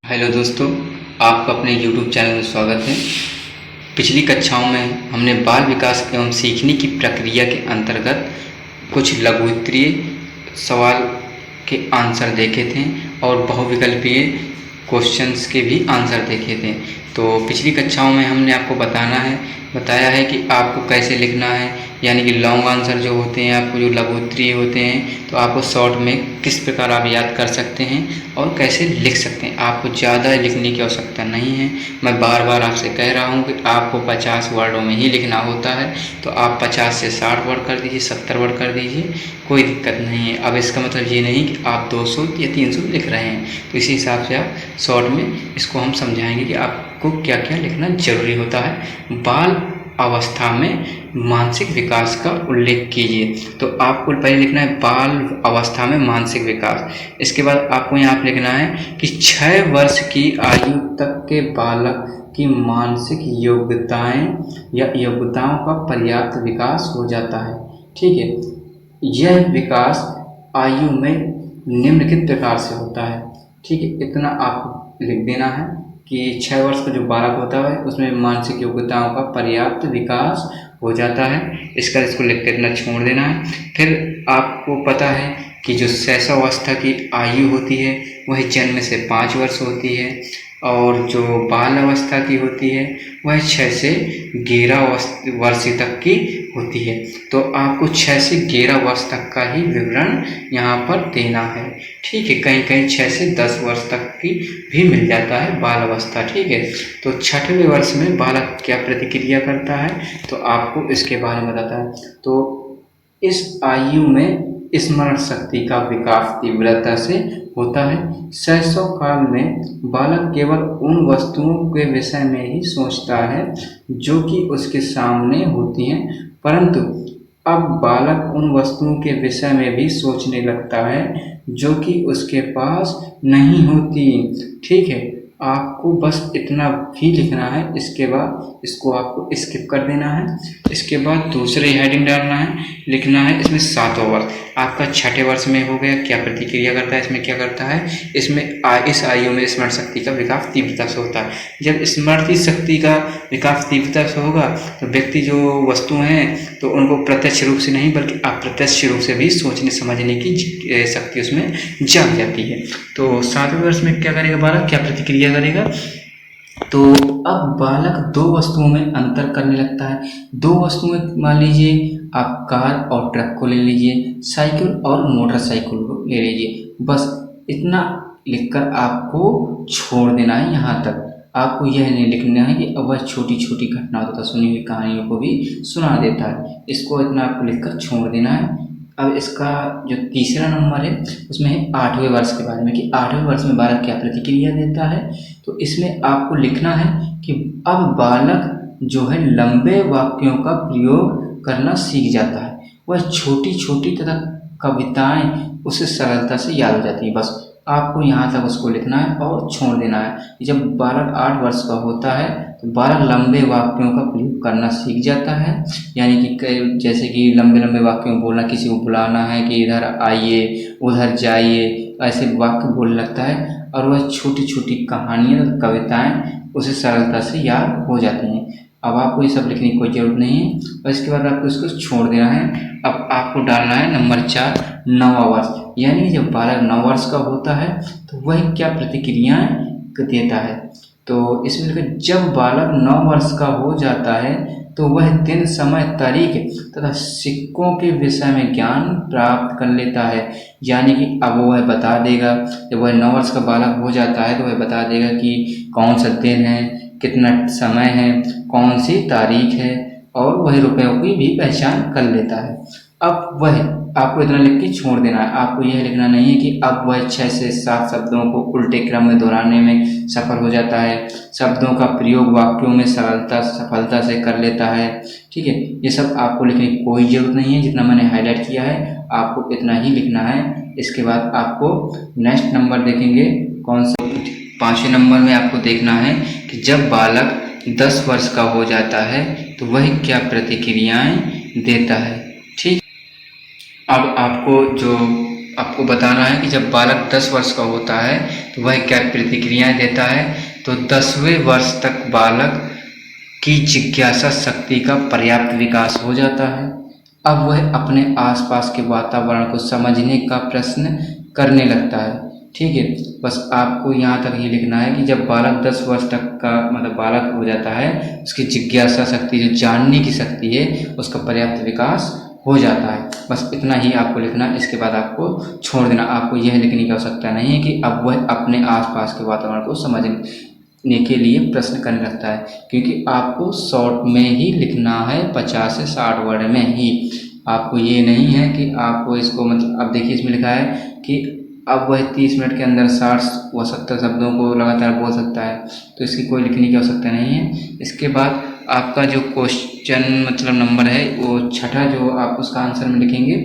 Hello दोस्तों, आपका अपने YouTube चैनल में स्वागत है। पिछली कक्षाओं में हमने बाल विकास एवं सीखने की प्रक्रिया के अंतर्गत कुछ लघु उत्तरीय सवाल के आंसर देखे थे और बहुविकल्पीय क्वेश्चंस के भी आंसर देखे थे। तो पिछली कक्षाओं में हमने आपको बताया है कि आपको कैसे लिखना है, यानी कि लॉन्ग आंसर जो होते हैं, आपको जो लघु उत्तरीय होते हैं, तो आपको शॉर्ट में किस प्रकार आप याद कर सकते हैं और कैसे लिख सकते हैं। आपको ज़्यादा लिखने की आवश्यकता नहीं है। मैं बार बार आपसे कह रहा हूँ कि आपको 50 वर्डों में ही लिखना होता है, तो आप 50 से 60 वर्ड कर दीजिए, 70 वर्ड कर दीजिए, कोई दिक्कत नहीं है। अब इसका मतलब ये नहीं कि आप 200 या 300 लिख रहे हैं, तो इसी हिसाब से आप शॉर्ट में इसको हम समझाएंगे कि आपको क्या क्या लिखना जरूरी होता है। बाल अवस्था में मानसिक विकास का उल्लेख कीजिए। तो आपको पहले लिखना है बाल अवस्था में मानसिक विकास। इसके बाद आपको यहाँ पे लिखना है कि 6 वर्ष की आयु तक के बालक की मानसिक योग्यताएं या योग्यताओं का पर्याप्त विकास हो जाता है। ठीक है, यह विकास आयु में निम्नलिखित प्रकार से होता है। ठीक है, इतना आपको लिख देना है कि 6 वर्ष का जो बालक होता है उसमें मानसिक योग्यताओं का पर्याप्त विकास हो जाता है। इसको लिख कर इतना छोड़ देना है। फिर आपको पता है कि जो शैशवावस्था की आयु होती है वह जन्म से 5 वर्ष होती है और जो बाल अवस्था की होती है वह 6 से 11 वर्ष तक की होती है। तो आपको 6 से 11 वर्ष तक का ही विवरण यहाँ पर देना है। ठीक है, कहीं कहीं 6 से 10 वर्ष तक की भी मिल जाता है बाल अवस्था। ठीक है, तो 6वें वर्ष में बालक क्या प्रतिक्रिया करता है तो आपको इसके बारे में बताता है। तो इस आयु में स्मरण शक्ति का विकास तीव्रता से होता है। शैशव काल में बालक केवल उन वस्तुओं के विषय में ही सोचता है जो कि उसके सामने होती हैं, परंतु अब बालक उन वस्तुओं के विषय में भी सोचने लगता है जो कि उसके पास नहीं होती। ठीक है, आपको बस इतना भी लिखना है। इसके बाद इसको आपको स्किप कर देना है। इसके बाद दूसरे हेडिंग डालना है, लिखना है इसमें 7वां वर्ष आपका 6ठे वर्ष में हो गया। क्या प्रतिक्रिया करता है, इसमें क्या करता है, इसमें इस आयु में स्मरण शक्ति का विकास तीव्रता से होता है। जब स्मृति शक्ति का विकास तीव्रता से होगा तो व्यक्ति जो वस्तु हैं तो उनको प्रत्यक्ष रूप से नहीं बल्कि अप्रत्यक्ष रूप से भी सोचने समझने की शक्ति उसमें जाग जाती है। तो 7वें वर्ष में क्या करेगा बालक, क्या प्रतिक्रिया करेगा, तो अब बालक 2 वस्तुओं में अंतर करने लगता है। 2 वस्तुएं मान लीजिए आप कार और ट्रक को ले लीजिए, साइकिल और मोटरसाइकिल को ले लीजिए। बस इतना लिखकर आपको छोड़ देना है। यहाँ तक आपको यह नहीं लिखना है कि अब वह छोटी छोटी घटनाओं तथा सुनी हुई कहानियों को भी सुना देता है। इसको इतना आपको लिखकर छोड़ देना है। अब इसका जो तीसरा नंबर है उसमें है 8वें वर्ष के बारे में कि 8वें वर्ष में बालक क्या प्रतिक्रिया देता है। तो इसमें आपको लिखना है कि अब बालक जो है लंबे वाक्यों का प्रयोग करना सीख जाता है। वह छोटी छोटी तथा कविताएं उसे सरलता से याद हो जाती है। बस आपको यहाँ तक उसको लिखना है और छोड़ देना है। जब बालक 8 वर्ष का होता है तो बालक लंबे वाक्यों का प्रयोग करना सीख जाता है, यानी कि जैसे कि लंबे लंबे वाक्यों बोलना, किसी को बुलाना है कि इधर आइए उधर जाइए, ऐसे वाक्य बोलने लगता है और वह छोटी छोटी कहानियाँ कविताएं उसे सरलता से याद हो जाती हैं। अब आपको ये सब लिखने की कोई ज़रूरत नहीं है और इसके बाद आपको इसको छोड़ देना है। अब आपको डालना है नंबर 4 9वां वर्ष, यानी जब बालक 9 वर्ष का होता है तो वह क्या प्रतिक्रियाएं देता है। तो इसमें जब बालक 9 वर्ष का हो जाता है तो वह दिन समय तारीख तथा सिक्कों के विषय में ज्ञान प्राप्त कर लेता है। यानी कि अब वह बता देगा, जब वह 9 वर्ष का बालक हो जाता है तो वह बता देगा कि कौन सा दिन है, कितना समय है, कौन सी तारीख है और वह रुपयों की भी पहचान कर लेता है। अब वह आपको इतना लिख के छोड़ देना है। आपको यह लिखना नहीं है कि अब वह 6 से 7 शब्दों को उल्टे क्रम में दोहराने में सफल हो जाता है, शब्दों का प्रयोग वाक्यों में सफलता से कर लेता है। ठीक है, ये सब आपको लिखने की कोई ज़रूरत नहीं है। जितना मैंने हाईलाइट किया है आपको इतना ही लिखना है। इसके बाद आपको नेक्स्ट नंबर देखेंगे कौन सा, 5वें नंबर में आपको देखना है कि जब बालक 10 वर्ष का हो जाता है तो वह क्या प्रतिक्रियाएं देता है। ठीक, अब आपको जो आपको बताना है कि जब बालक 10 वर्ष का होता है तो वह क्या प्रतिक्रियाएं देता है। तो 10वें वर्ष तक बालक की जिज्ञासा शक्ति का पर्याप्त विकास हो जाता है। अब वह अपने आसपास के वातावरण को समझने का प्रश्न करने लगता है। ठीक है, बस आपको यहाँ तक ये लिखना है कि जब बालक 10 वर्ष तक का मतलब बालक हो जाता है, उसकी जिज्ञासा शक्ति, जो जानने की शक्ति है, उसका पर्याप्त विकास हो जाता है। बस इतना ही आपको लिखना है। इसके बाद आपको छोड़ देना। आपको यह लिखने की आवश्यकता नहीं है कि अब वह अपने आसपास के वातावरण को समझने के लिए प्रश्न करने लगता है, क्योंकि आपको शॉर्ट में ही लिखना है, 50 से 60 वर्ड में ही। आपको ये नहीं है कि आपको इसको मतलब अब देखिए इसमें लिखा है कि अब वह 30 मिनट के अंदर 60 व 70 शब्दों को लगातार बोल सकता है, तो इसकी कोई लिखने की आवश्यकता नहीं है। इसके बाद आपका जो क्वेश्चन मतलब नंबर है वो छठा, जो आप उसका आंसर में लिखेंगे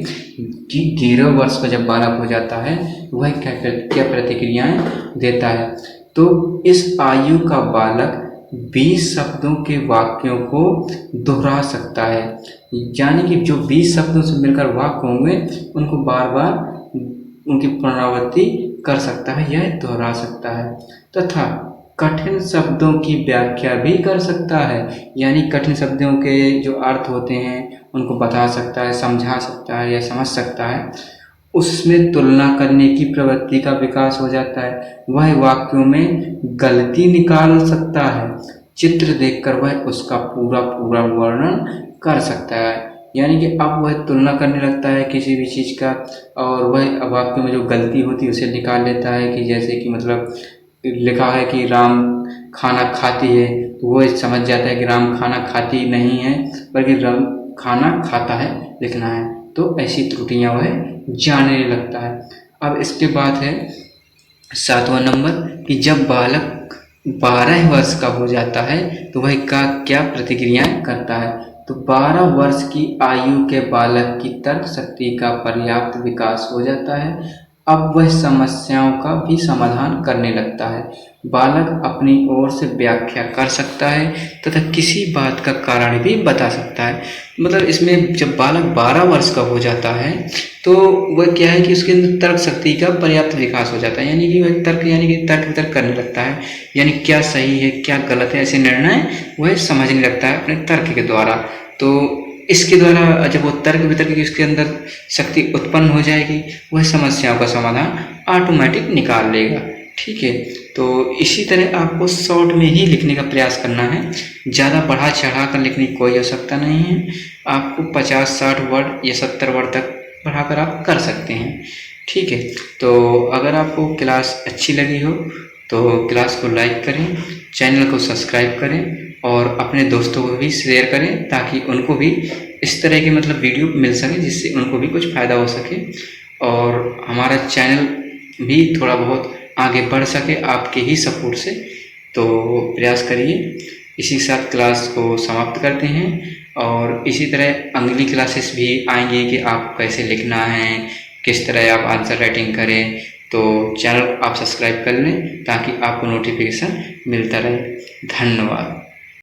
कि 11 वर्ष का जब बालक हो जाता है वह क्या प्रतिक्रियाएं देता है। तो इस आयु का बालक 20 शब्दों के वाक्यों को दोहरा सकता है, यानी कि जो 20 शब्दों से मिलकर वाक्य होंगे उनको बार बार उनकी पुनरावृत्ति कर सकता है, यह दोहरा सकता है। तथा कठिन शब्दों की व्याख्या भी कर सकता है, यानी कठिन शब्दों के जो अर्थ होते हैं उनको बता सकता है, समझा सकता है या समझ सकता है। उसमें तुलना करने की प्रवृत्ति का विकास हो जाता है। वह वाक्यों में गलती निकाल सकता है, चित्र देखकर वह उसका पूरा वर्णन कर सकता है, यानी कि अब वह तुलना करने लगता है किसी भी चीज़ का, और वह वाक्य में जो गलती होती है उसे निकाल लेता है। कि जैसे कि मतलब लिखा है कि राम खाना खाती है, तो वो समझ जाता है कि राम खाना खाती नहीं है बल्कि राम खाना खाता है लिखना है। तो ऐसी त्रुटियां वह जानने लगता है। अब इसके बाद है 7वां नंबर कि जब बालक 12 वर्ष का हो जाता है तो वह क्या प्रतिक्रियाएं करता है। तो 12 वर्ष की आयु के बालक की तर्क शक्ति का पर्याप्त विकास हो जाता है। अब वह समस्याओं का भी समाधान करने लगता है। बालक अपनी ओर से व्याख्या कर सकता है तथा किसी बात का कारण भी बता सकता है। मतलब इसमें जब बालक 12 वर्ष का हो जाता है तो वह क्या है कि उसके अंदर तर्क शक्ति का पर्याप्त विकास हो जाता है, यानी कि वह तर्क वितर्क करने लगता है, यानी क्या सही है क्या गलत है ऐसे निर्णय वह समझने लगता है अपने तर्क के द्वारा। तो इसके द्वारा जब वो तर्क वितर्क की उसके अंदर शक्ति उत्पन्न हो जाएगी, वह समस्याओं का समाधान ऑटोमेटिक निकाल लेगा। ठीक है, तो इसी तरह आपको शॉर्ट में ही लिखने का प्रयास करना है, ज़्यादा बढ़ा चढ़ा कर लिखने की कोई आवश्यकता नहीं है। आपको 50-60 वर्ड या 70 वर्ड तक बढ़ाकर आप कर सकते हैं। ठीक है, तो अगर आपको क्लास अच्छी लगी हो तो क्लास को लाइक करें, चैनल को सब्सक्राइब करें और अपने दोस्तों को भी शेयर करें, ताकि उनको भी इस तरह की मतलब वीडियो मिल सके, जिससे उनको भी कुछ फ़ायदा हो सके और हमारा चैनल भी थोड़ा बहुत आगे बढ़ सके आपके ही सपोर्ट से। तो प्रयास करिए। इसी के साथ क्लास को समाप्त करते हैं और इसी तरह अगली क्लासेस भी आएंगे कि आप कैसे लिखना है, किस तरह आप आंसर राइटिंग करें। तो चैनल आप सब्सक्राइब कर लें ताकि आपको नोटिफिकेशन मिलता रहे। धन्यवाद।